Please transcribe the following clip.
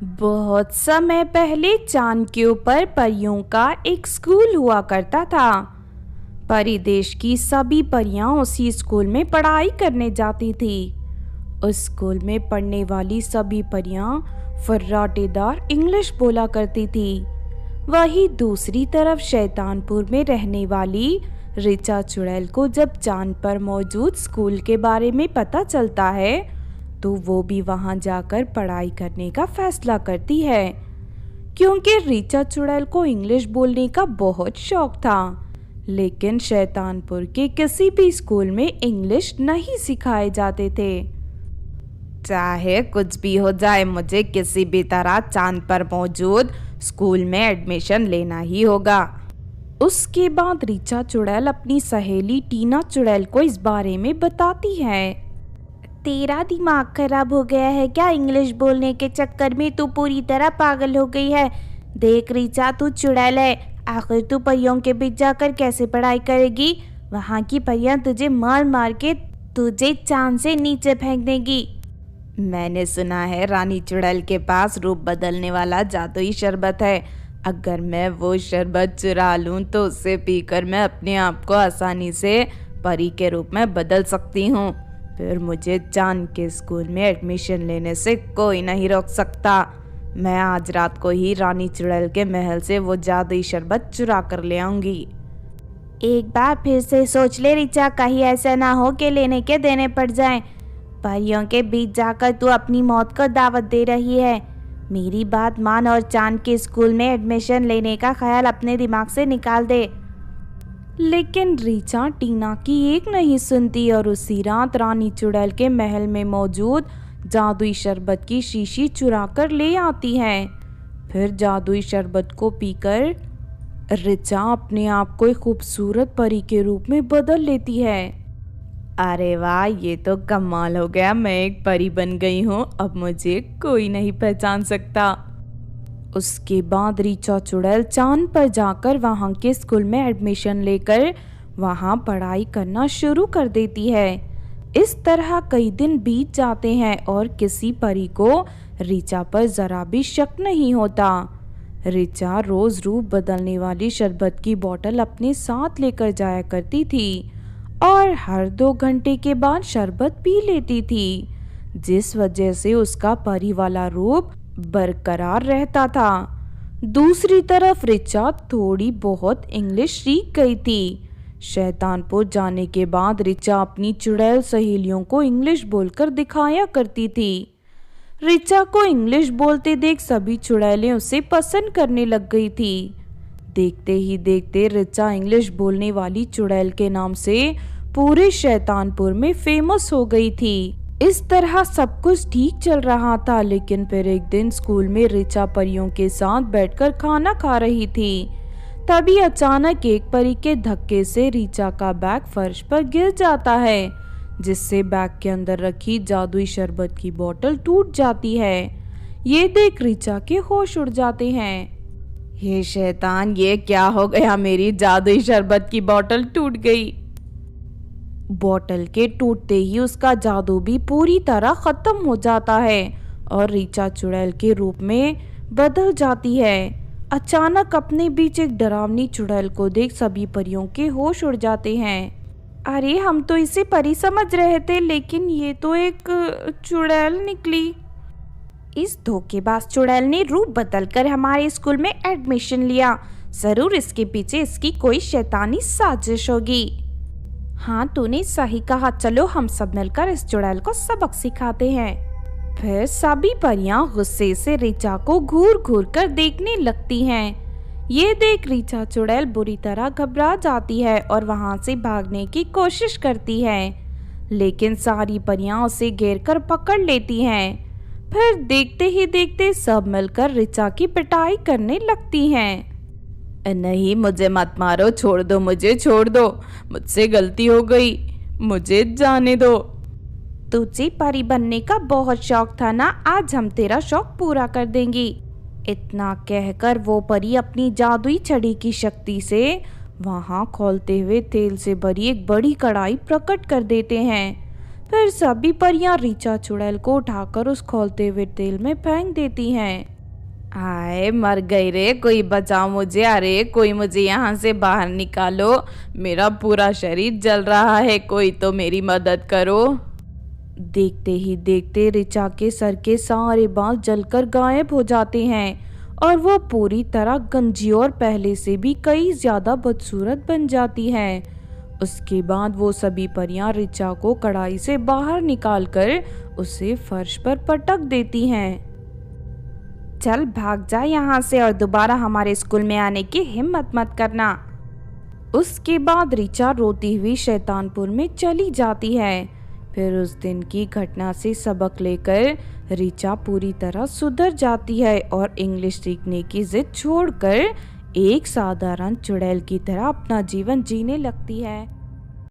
बहुत समय पहले चांद के ऊपर परियों का एक स्कूल हुआ करता था। परिदेश की सभी परियां उसी स्कूल में पढ़ाई करने जाती थी। उस स्कूल में पढ़ने वाली सभी परियां फर्राटेदार इंग्लिश बोला करती थी। वहीं दूसरी तरफ शैतानपुर में रहने वाली ऋचा चुड़ैल को जब चांद पर मौजूद स्कूल के बारे में पता चलता है तो वो भी वहां जाकर पढ़ाई करने का फैसला करती है, क्योंकि ऋचा चुड़ैल को इंग्लिश बोलने का बहुत शौक था। लेकिन शैतानपुर के किसी भी स्कूल में इंग्लिश नहीं सिखाए जाते थे। चाहे कुछ भी हो जाए, मुझे किसी भी तरह चांद पर मौजूद स्कूल में एडमिशन लेना ही होगा। उसके बाद ऋचा चुड़ैल अपनी सहेली टीना चुड़ैल को इस बारे में बताती है। तेरा दिमाग खराब हो गया है क्या? इंग्लिश बोलने के चक्कर में तू पूरी तरह पागल हो गई है। देख ऋचा, तू चुड़ैल है, आखिर तू परियों के बीच जाकर कैसे पढ़ाई करेगी? वहाँ की परियां तुझे मार मार के तुझे चांद से नीचे फेंक देगी। मैंने सुना है रानी चुड़ैल के पास रूप बदलने वाला जादुई शरबत है। अगर मैं वो शरबत चुरा लूं तो उसे पीकर मैं अपने आप को आसानी से परी के रूप में बदल सकती हूँ। फिर मुझे चांद के स्कूल में एडमिशन लेने से कोई नहीं रोक सकता। मैं आज रात को ही रानी चुड़ैल के महल से वो जादुई शरबत चुरा कर ले आऊंगी। एक बार फिर से सोच ले ऋचा, कहीं ऐसा ना हो कि लेने के देने पड़ जाएं। परियों के बीच जाकर तू अपनी मौत को दावत दे रही है। मेरी बात मान और चांद के स्कूल में एडमिशन लेने का ख्याल अपने दिमाग से निकाल दे। लेकिन ऋचा टीना की एक नहीं सुनती और उसी रात रानी चुड़ैल के महल में मौजूद जादुई शरबत की शीशी चुरा कर ले आती है। फिर जादुई शरबत को पीकर ऋचा अपने आप को एक खूबसूरत परी के रूप में बदल लेती है। अरे वाह, ये तो कमाल हो गया, मैं एक परी बन गई हूँ। अब मुझे कोई नहीं पहचान सकता। उसके बाद ऋचा चुड़ैल चांद पर जाकर वहाँ के स्कूल में एडमिशन लेकर वहाँ पढ़ाई करना शुरू कर देती है। इस तरह कई दिन बीत जाते हैं और किसी परी को ऋचा पर जरा भी शक नहीं होता। ऋचा रोज रूप बदलने वाली शरबत की बोतल अपने साथ लेकर जाया करती थी और हर 2 घंटे के बाद शरबत पी लेती थी, जिस वजह से उसका परी वाला रूप बरकरार रहता था। दूसरी तरफ ऋचा थोड़ी बहुत इंग्लिश सीख गई थी। शैतानपुर जाने के बाद ऋचा अपनी चुड़ैल सहेलियों को इंग्लिश बोलकर दिखाया करती थी। ऋचा को इंग्लिश बोलते देख सभी चुड़ैलें उसे पसंद करने लग गई थी। देखते ही देखते ऋचा इंग्लिश बोलने वाली चुड़ैल के नाम से पूरे शैतानपुर में फेमस हो गई थी। इस तरह सब कुछ ठीक चल रहा था, लेकिन फिर एक दिन स्कूल में ऋचा परियों के साथ बैठकर खाना खा रही थी। तभी अचानक एक परी के धक्के से ऋचा का बैग फर्श पर गिर जाता है, जिससे बैग के अंदर रखी जादुई शरबत की बोतल टूट जाती है। ये देख ऋचा के होश उड़ जाते हैं। ये शैतान, ये क्या हो गया? मेरी जादुई शरबत की बोतल टूट गई। बोतल के टूटते ही उसका जादू भी पूरी तरह खत्म हो जाता है और ऋचा चुड़ैल के रूप में बदल जाती है। अचानक अपने बीच एक डरावनी चुड़ैल को देख सभी परियों के होश उड़ जाते हैं। अरे, हम तो इसे परी समझ रहे थे, लेकिन ये तो एक चुड़ैल निकली। इस धोखेबाज चुड़ैल ने रूप बदलकर हमारे स्कूल में एडमिशन लिया। जरूर इसके पीछे इसकी कोई शैतानी साजिश होगी। हाँ, तूने सही कहा। चलो हम सब मिलकर इस चुड़ैल को सबक सिखाते हैं। फिर सभी परियां गुस्से से ऋचा को घूर घूर कर देखने लगती हैं। ये देख ऋचा चुड़ैल बुरी तरह घबरा जाती है और वहां से भागने की कोशिश करती है, लेकिन सारी परियां उसे घेर कर पकड़ लेती हैं। फिर देखते ही देखते सब मिलकर ऋचा की पिटाई करने लगती हैं। नहीं, मुझे मत मारो, छोड़ दो, मुझे छोड़ दो, मुझसे गलती हो गई, मुझे जाने दो। तुझे परी बनने का बहुत शौक था ना, आज हम तेरा शौक पूरा कर देंगी। इतना कहकर वो परी अपनी जादुई छड़ी की शक्ति से वहां खौलते हुए तेल से भरी एक बड़ी कढ़ाई प्रकट कर देते हैं। फिर सभी परियां ऋचा चुड़ैल को उठाकर उस खौलते हुए तेल में फेंक देती हैं। हाय मर गई रे, कोई बचाओ मुझे, अरे कोई मुझे यहाँ से बाहर निकालो, मेरा पूरा शरीर जल रहा है, कोई तो मेरी मदद करो। देखते ही देखते ऋचा के सर के सारे बाल जलकर गायब हो जाते हैं और वो पूरी तरह गंजी और पहले से भी कई ज्यादा बदसूरत बन जाती है। उसके बाद वो सभी परियां ऋचा को कढ़ाई से बाहर निकालकर उसे फर्श पर पटक देती हैं। चल भाग जा यहाँ से और दोबारा हमारे स्कूल में आने की हिम्मत मत करना। उसके बाद ऋचा रोती हुई शैतानपुर में चली जाती है। फिर उस दिन की घटना से सबक लेकर ऋचा पूरी तरह सुधर जाती है और इंग्लिश सीखने की जिद छोड़कर एक साधारण चुड़ैल की तरह अपना जीवन जीने लगती है।